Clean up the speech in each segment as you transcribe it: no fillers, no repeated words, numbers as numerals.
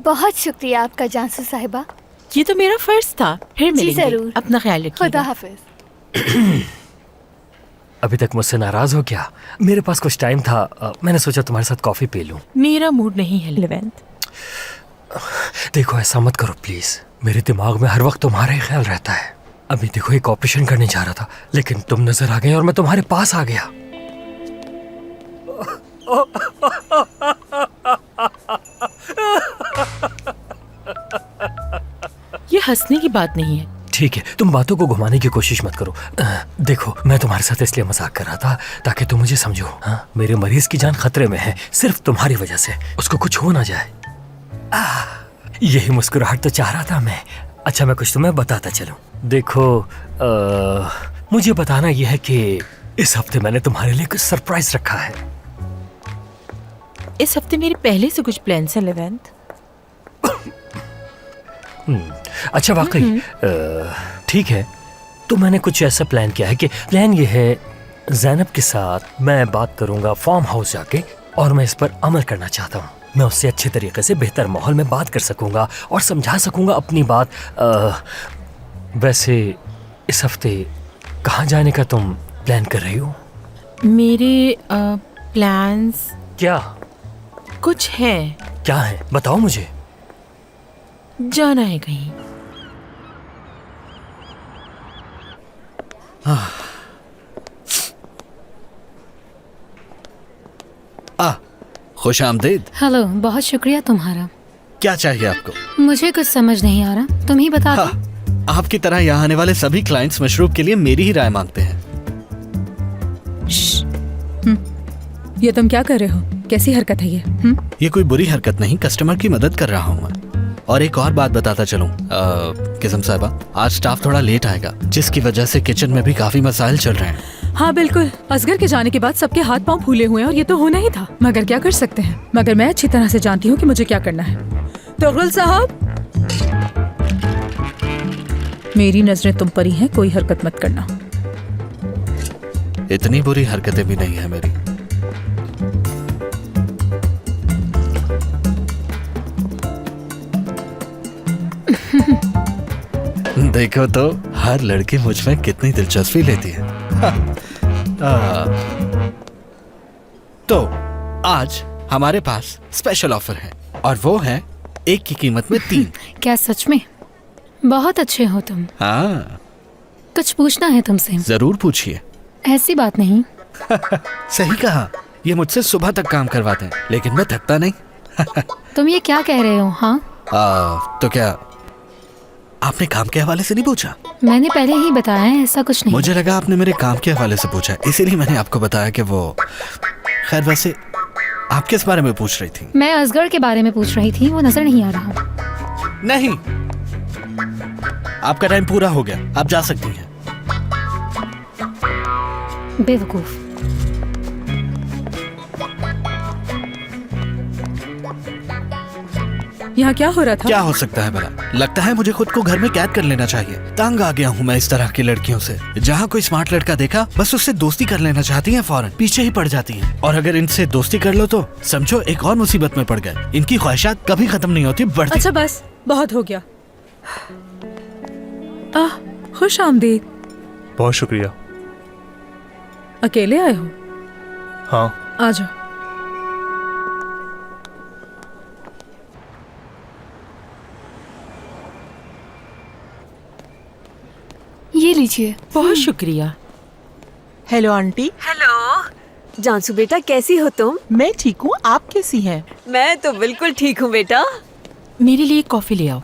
बहुत शुक्रिया आपका जानसू साहिबा। ये तो मेरा फर्ज था। फिर मिलेंगे। जरूर। अपना ख्याल रखिएगा। खुदा हाफिज। अभी तक मुझसे नाराज हो क्या? मेरे पास कुछ टाइम था, मैंने सोचा तुम्हारे साथ कॉफी पी लूं। मेरा मूड नहीं है लेवेंट। देखो ऐसा मत करो प्लीज, मेरे दिमाग में हर वक्त तुम्हारा ही ख्याल रहता है। अभी देखो एक ऑपरेशन करने जा रहा था, लेकिन तुम नजर आ गए और मैं तुम्हारे पास आ गया। ये हंसने की बात नहीं है। ठीक है, तुम बातों को घुमाने की कोशिश मत करो। देखो मैं तुम्हारे साथ इसलिए मजाक कर रहा था ताकि तुम मुझे समझो। हाँ, मेरे मरीज की जान खतरे में है, सिर्फ तुम्हारी वजह से। उसको कुछ हो ना जाए, यही मुस्कुराहट तो चाह रहा था मैं। अच्छा मैं कुछ तुम्हें बताता चलूं। देखो मुझे बताना यह है कि इस हफ्ते मैंने तुम्हारे लिए कुछ सरप्राइज रखा है। इस हफ्ते मेरे पहले से कुछ प्लान है लेवेंट। अच्छा वाकई ठीक है, तो मैंने कुछ ऐसा प्लान किया है कि प्लान ये है, ज़ैनब के साथ मैं बात करूंगा फार्म हाउस जाके, और मैं इस पर अमल करना चाहता हूँ। मैं उससे अच्छे तरीके से बेहतर माहौल में बात कर सकूंगा और समझा सकूंगा अपनी बात। वैसे इस हफ्ते कहाँ जाने का तुम प्लान कर रही हो? मेरे प्लान्स क्या कुछ है। क्या है बताओ मुझे। जाना है कहीं। खुश आमदीद। हेलो, बहुत शुक्रिया तुम्हारा। क्या चाहिए आपको? मुझे कुछ समझ नहीं आ रहा, तुम ही बता दो। आपकी तरह यहाँ आने वाले सभी क्लाइंट्स मशरूब के लिए मेरी ही राय मांगते हैं। ये तुम क्या कर रहे हो? कैसी हरकत है ये? ये कोई बुरी हरकत नहीं, कस्टमर की मदद कर रहा हूँ मैं। और एक और बात बताता चलूं, किस्म साहिबा, आज स्टाफ थोड़ा लेट आएगा, जिसकी वजह से किचन में भी काफी मसाइल चल रहे हैं। हाँ बिल्कुल, असगर के जाने के बाद सबके हाथ पांव फूले हुए हैं और ये तो होना ही था, मगर क्या कर सकते हैं। मगर मैं अच्छी तरह से जानती हूँ कि मुझे क्या करना है। तोगल साहब, मेरी नजरें तुम पर ही हैं, कोई हरकत मत करना। इतनी बुरी हरकतें भी नहीं है मेरी। देखो तो हर लड़की मुझ में कितनी दिलचस्पी लेती है। तो आज हमारे पास स्पेशल ऑफर है, और वो है एक की कीमत में 3। क्या सच में? बहुत अच्छे हो तुम। हाँ, कुछ पूछना है तुमसे। जरूर पूछिए। ऐसी बात नहीं। सही कहा, ये मुझसे सुबह तक काम करवाते हैं, लेकिन मैं थकता नहीं। तुम ये क्या कह रहे हो? हाँ, तो क्या आपने काम के हवाले से नहीं पूछा? मैंने पहले ही बताया है, ऐसा कुछ नहीं। मुझे लगा आपने मेरे काम के हवाले से पूछा, इसीलिए मैंने आपको बताया कि वो। खैर वैसे आप किस बारे में पूछ रही थी? मैं असगर के बारे में पूछ रही थी, वो नजर नहीं आ रहा। नहीं, आपका टाइम पूरा हो गया, आप जा सकती हैं। बेवकूफ। यहाँ क्या हो रहा था? क्या हो सकता है भला? लगता है मुझे खुद को घर में कैद कर लेना चाहिए। तंग आ गया हूँ मैं इस तरह की लड़कियों से। जहाँ कोई स्मार्ट लड़का देखा बस उससे दोस्ती कर लेना चाहती हैं, फौरन पीछे ही पड़ जाती हैं। और अगर इनसे दोस्ती कर लो तो समझो एक और मुसीबत में पड़ गए। इनकी ख्वाहिशात कभी खत्म नहीं होती, बढ़ती। अच्छा बस, बहुत हो गया। खुश आमदीद। बहुत शुक्रिया। अकेले आए हो? हाँ। आ जाओ। ये लीजिए। बहुत शुक्रिया। Hello aunty. हेलो जानसू बेटा, कैसी हो तुम? मैं ठीक हूँ, आप कैसी हैं? मैं तो बिल्कुल ठीक हूँ बेटा। मेरे लिए कॉफी ले आओ।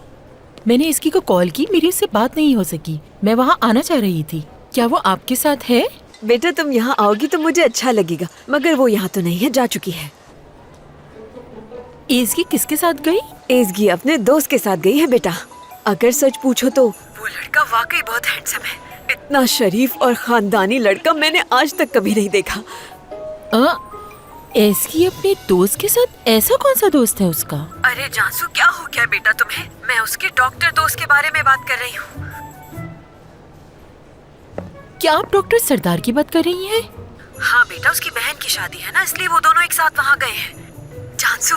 मैंने इसकी को कॉल की, मेरी उससे बात नहीं हो सकी। मैं वहाँ आना चाह रही थी, क्या वो आपके साथ है? बेटा तुम यहाँ आओगी तो मुझे अच्छा लगेगा, मगर वो यहाँ तो नहीं है, जा चुकी है। एज़गी किसके साथ गई? एज़गी अपने दोस्त के साथ गई है बेटा। अगर सच पूछो तो वो लड़का वाकई बहुत हैंडसम है। इतना शरीफ और खानदानी लड़का मैंने आज तक कभी नहीं देखा। एज़गी अपने दोस्त के साथ? ऐसा कौन सा दोस्त है उसका? अरे जानसू, क्या हो गया बेटा तुम्हें? मैं उसके डॉक्टर दोस्त के बारे में बात कर रही हूँ। क्या आप डॉक्टर सरदार की बात कर रही हैं? हाँ बेटा, उसकी बहन की शादी है ना, इसलिए वो दोनों एक साथ वहाँ गए हैं। जानसू,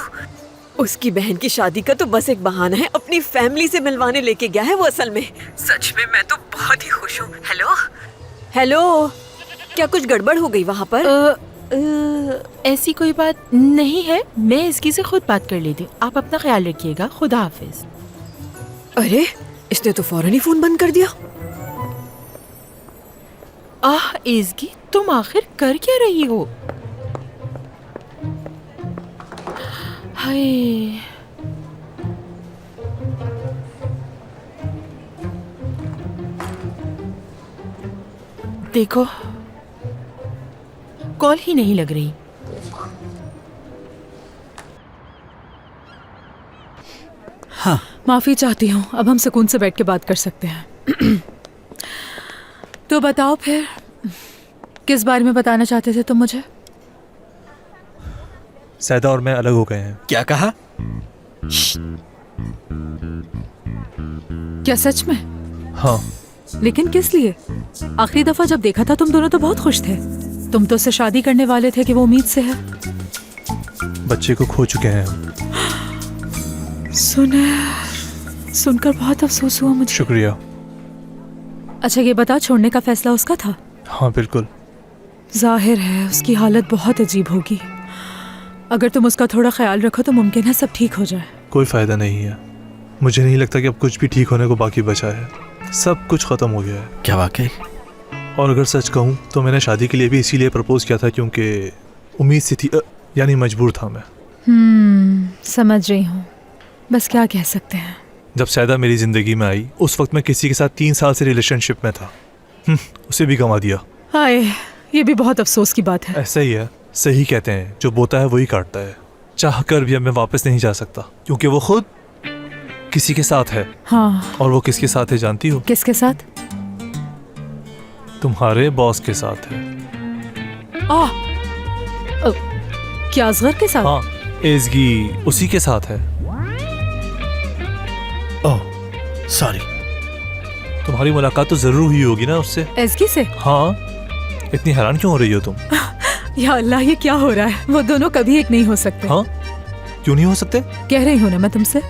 उसकी बहन की शादी का तो बस एक बहाना है, अपनी फैमिली से मिलवाने लेके गया है वो असल में। सच में मैं तो बहुत ही खुश हूँ। हेलो हेलो, क्या कुछ गड़बड़ हो गई वहाँ पर? ऐसी कोई बात नहीं है, मैं इसकी से खुद बात कर लेती हूँ। आप अपना ख्याल रखिएगा, खुदा हाफिज। अरे इसने तो फौरन ही फोन बंद कर दिया। आह इज़गी, तुम आखिर कर क्या रही हो? हाय, देखो कॉल ही नहीं लग रही। माफी चाहती हूँ, अब हम सुकून से बैठ के बात कर सकते हैं। तो बताओ फिर, किस बारे में बताना चाहते थे तुम मुझे? सैदा और मैं अलग हो गए हैं। क्या कहा? क्या सच में? हाँ, लेकिन किस लिए? आखिरी दफा जब देखा था तुम दोनों तो बहुत खुश थे। तुम तो उससे शादी करने वाले थे कि वो उम्मीद से है। बच्चे को खो चुके हैं हम। सुनकर बहुत अफसोस हुआ मुझे। शुक्रिया। अच्छा ये बता, छोड़ने का फैसला उसका था? हाँ बिल्कुल। जाहिर है उसकी हालत बहुत अजीब होगी। अगर तुम उसका थोड़ा ख्याल रखो तो मुमकिन है सब ठीक हो जाए। कोई फ़ायदा नहीं है, मुझे नहीं लगता कि अब कुछ भी ठीक होने को बाकी बचा है। सब कुछ ख़त्म हो गया है। क्या वाकई? और अगर सच कहूँ तो मैंने शादी के लिए भी इसीलिए प्रपोज किया था क्योंकि उम्मीद सी थी, यानी मजबूर था मैं। समझ रही हूँ, बस क्या कह सकते हैं। जब सैदा मेरी ज़िंदगी में आई उस वक्त मैं किसी के साथ 3 साल से रिलेशनशिप में था। उसे भी गंवा दिया। हाय, ये भी बहुत अफसोस की बात है। ऐसा ही है, सही कहते हैं, जो बोता है वही काटता है। चाह कर भी अब मैं वापस नहीं जा सकता क्योंकि वो खुद किसी के साथ है। हाँ, और वो किसके साथ है जानती हो? किसके साथ? तुम्हारे बॉस के साथ है। क्या असगर के साथ? हाँ, एज़गी उसी के साथ है। Oh sorry. तुम्हारी मुलाकात तो जरूर हुई होगी ना उससे? एज़गी से? हाँ, इतनी हैरान क्यों हो रही हो तुम? या अल्लाह, ये क्या हो रहा है? वो दोनों कभी एक नहीं हो सकते। हाँ, क्यों नहीं हो सकते? कह रही हूँ ना मैं तुमसे,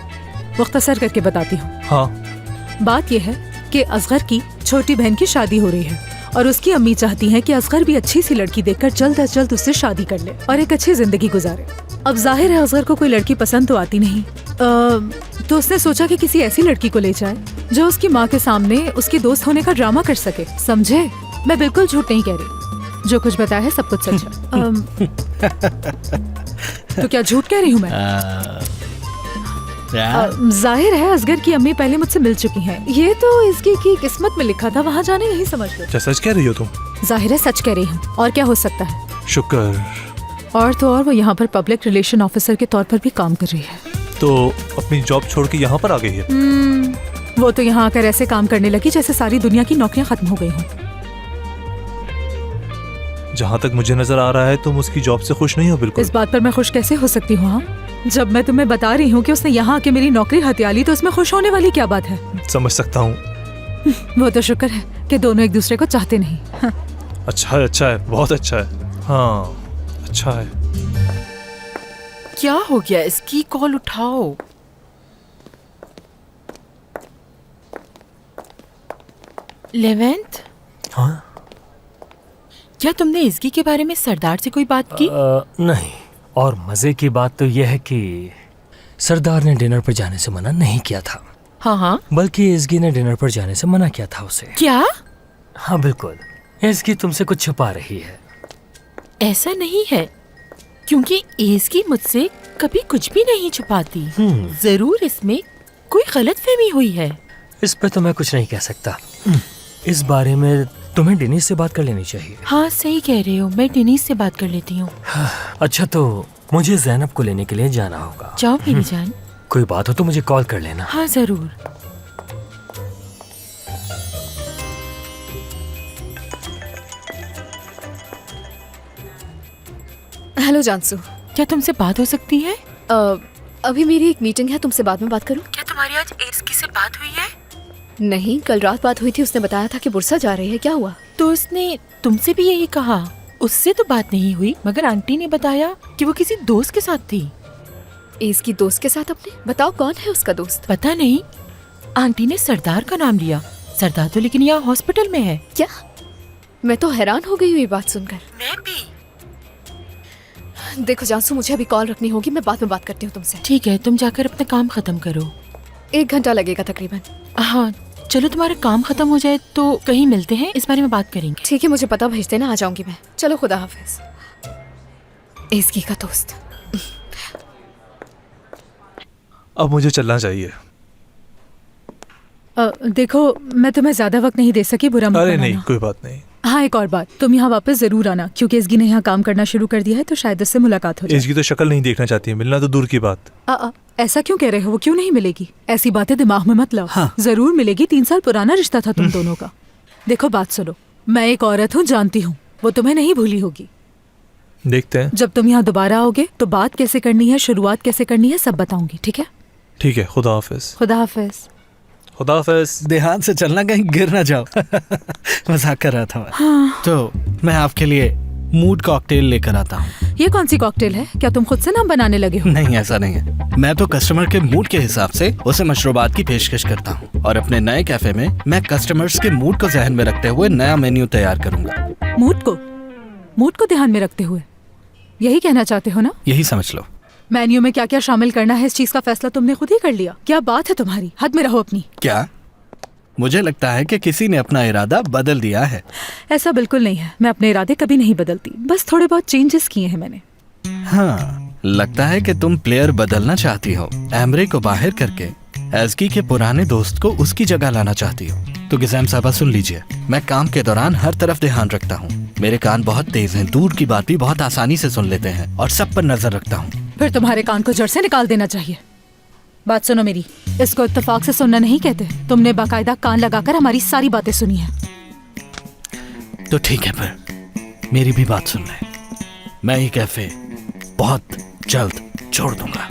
मुख्तसर करके बताती हूँ। हाँ, बात यह है कि असगर की छोटी बहन की शादी हो रही है और उसकी अम्मी चाहती हैं कि असगर भी अच्छी सी लड़की देखकर जल्द अज जल्द उससे शादी कर ले और एक अच्छी जिंदगी गुजारे। अब जाहिर है असगर को कोई लड़की पसंद तो आती नहीं, तो उसने सोचा कि किसी ऐसी लड़की को ले जाए जो उसकी माँ के सामने उसकी दोस्त होने का ड्रामा कर सके। समझे? मैं बिल्कुल झूठ नहीं कह रही, जो कुछ बताया है सब कुछ सच है। तो क्या झूठ कह रही हूँ मैं? जाहिर है असगर की अम्मी पहले मुझसे मिल चुकी हैं। ये तो इसकी की किस्मत में लिखा था, वहाँ जाने यही समझ लो। क्या सच कह रही हो तुम? जाहिर है सच कह रही हूँ, और क्या हो सकता है। शुक्र। और तो और वो यहाँ पर पब्लिक रिलेशन ऑफिसर के तौर पर भी काम कर रही है। तो अपनी जॉब छोड़ के यहाँ पर आ गई है? वो तो यहाँ आकर ऐसे काम करने लगी जैसे सारी दुनिया की नौकरियाँ खत्म हो गई हों। जहाँ तक मुझे नजर आ रहा है तुम उसकी जॉब से खुश नहीं हो। बिल्कुल। इस बात पर मैं खुश कैसे हो सकती हूँ? हाँ, जब मैं तुम्हें बता रही हूँ कि उसने यहाँ आके मेरी नौकरी हत्या ली तो इसमें खुश होने वाली क्या बात है? समझ सकता हूँ। वो तो शुक्र है कि दोनों एक दूसरे को चाहते नहीं। हाँ। अच्छा है, अच्छा है, बहुत अच्छा है। हाँ, अच्छा है। क्या हो गया? इसकी कॉल उठाओ। लेवेंट, हाँ? क्या तुमने इसकी के बारे में सरदार से कोई बात की? नहीं, और मजे की बात तो यह है कि सरदार ने डिनर पर जाने से मना नहीं किया था। हाँ हाँ, बल्कि इज़गी ने डिनर पर जाने से मना किया था उसे। क्या? हाँ बिल्कुल, इज़गी तुमसे कुछ छुपा रही है। ऐसा नहीं है, क्योंकि इसकी मुझसे कभी कुछ भी नहीं छुपाती। जरूर इसमें कोई गलतफहमी हुई है। इस पे तो मैं कुछ नहीं कह सकता। इस बारे में तुम्हें डेनिस से बात कर लेनी चाहिए। हाँ सही कह रहे हो, मैं डेनिस से बात कर लेती हूँ। अच्छा, तो मुझे ज़ैनब को लेने के लिए जाना होगा। जाओ मेरी जान। कोई बात हो तो मुझे कॉल कर लेना। हाँ जरूर। हेलो जानसू, क्या तुमसे बात हो सकती है? अभी मेरी एक मीटिंग है, तुमसे बाद में बात करूं? क्या तुम्हारी आज इसकी से बात हुई है? नहीं, कल रात बात हुई थी, उसने बताया था कि बुरसा जा रही है। क्या हुआ? तो उसने तुमसे भी यही कहा? उससे तो बात नहीं हुई, मगर आंटी ने बताया कि वो किसी दोस्त के साथ थी। एस की दोस्त के साथ अपने? बताओ कौन है उसका दोस्त? पता नहीं, आंटी ने सरदार का नाम लिया। सरदार तो लेकिन यहाँ हॉस्पिटल में है। क्या? मैं तो हैरान हो गई हूँ ये बात सुनकर। मैं भी। देखो जानसू, मुझे अभी कॉल रखनी होगी, मैं बाद में बात करती हूँ तुमसे। ठीक है, तुम जाकर अपना काम खत्म करो। 1 घंटा लगेगा तकरीबन। हाँ चलो, तुम्हारा काम खत्म हो जाए तो कहीं मिलते हैं, इस बारे में बात करेंगे। ठीक है, मुझे पता भेज देना, आ जाऊंगी मैं। चलो खुदा हाफिज। एसकी का दोस्त। अब मुझे चलना चाहिए। देखो, मैं तुम्हें ज्यादा वक्त नहीं दे सकी, बुरा मत अरे मानना। नहीं, कोई बात नहीं। हाँ, एक और बात, तुम यहाँ वापस जरूर आना, क्योंकि एसगी ने यहाँ काम करना शुरू कर दिया है, तो शायद उससे मुलाकात हो जाए। इसकी तो शक्ल नहीं देखना चाहती है, मिलना तो दूर की बात। ऐसा क्यों कह रहे हो? वो क्यों नहीं मिलेगी? ऐसी बातें दिमाग में मत लाओ। हाँ। जरूर मिलेगी, 3 साल पुराना रिश्ता था तुम दोनों का। देखो बात सुनो, मैं एक औरत हूँ, जानती हूँ, वो तुम्हें नहीं भूली होगी। देखते हैं। जब तुम यहाँ दोबारा आओगे तो बात कैसे करनी है, शुरुआत कैसे करनी है, सब बताऊंगी। ठीक है? ठीक है, खुदा हाफिज। खुदा हाफिज। खुदा हाफिज। ध्यान से चलना, कहीं गिर ना जाओ। मजाक कर रहा था मैं। हाँ। तो मैं आपके लिए मूड कॉकटेल लेकर आता हूँ। ये कौन सी कॉकटेल है? क्या तुम खुद से नाम बनाने लगे हो? नहीं, ऐसा नहीं है। मैं तो कस्टमर के मूड के हिसाब से उसे मशरूबात की पेशकश करता हूँ, और अपने नए कैफे में मैं कस्टमर्स के मूड को ज़हन में रखते हुए नया मेन्यू तैयार करूंगा। मूड को ध्यान में रखते हुए, यही कहना चाहते हो ना? यही समझ लो। मेन्यू में क्या क्या शामिल करना है, इस चीज का फैसला तुमने खुद ही कर लिया? क्या बात है तुम्हारी, हद में रहो अपनी। क्या? मुझे लगता है कि किसी ने अपना इरादा बदल दिया है। ऐसा बिल्कुल नहीं है, मैं अपने इरादे कभी नहीं बदलती, बस थोड़े बहुत चेंजेस किए हैं मैंने। हाँ, लगता है कि तुम प्लेयर बदलना चाहती हो। एमरे को बाहर करके एसकी के पुराने दोस्त को उसकी जगह लाना चाहती हो। तो गिज़ैम साहबा सुन लीजिए, मैं काम के दौरान हर तरफ ध्यान रखता हूँ। मेरे कान बहुत तेज हैं, दूर की बात भी बहुत आसानी से सुन लेते हैं, और सब पर नजर रखता हूँ। फिर तुम्हारे कान को जड़ से निकाल देना चाहिए। बात सुनो मेरी, इसको इत्तेफाक से सुनना नहीं कहते। तुमने बाकायदा कान लगाकर हमारी सारी बातें सुनी है। तो ठीक है, पर मेरी भी बात सुन ले। मैं ये कैफे बहुत जल्द छोड़ दूंगा।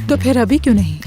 तो फिर अभी क्यों नहीं?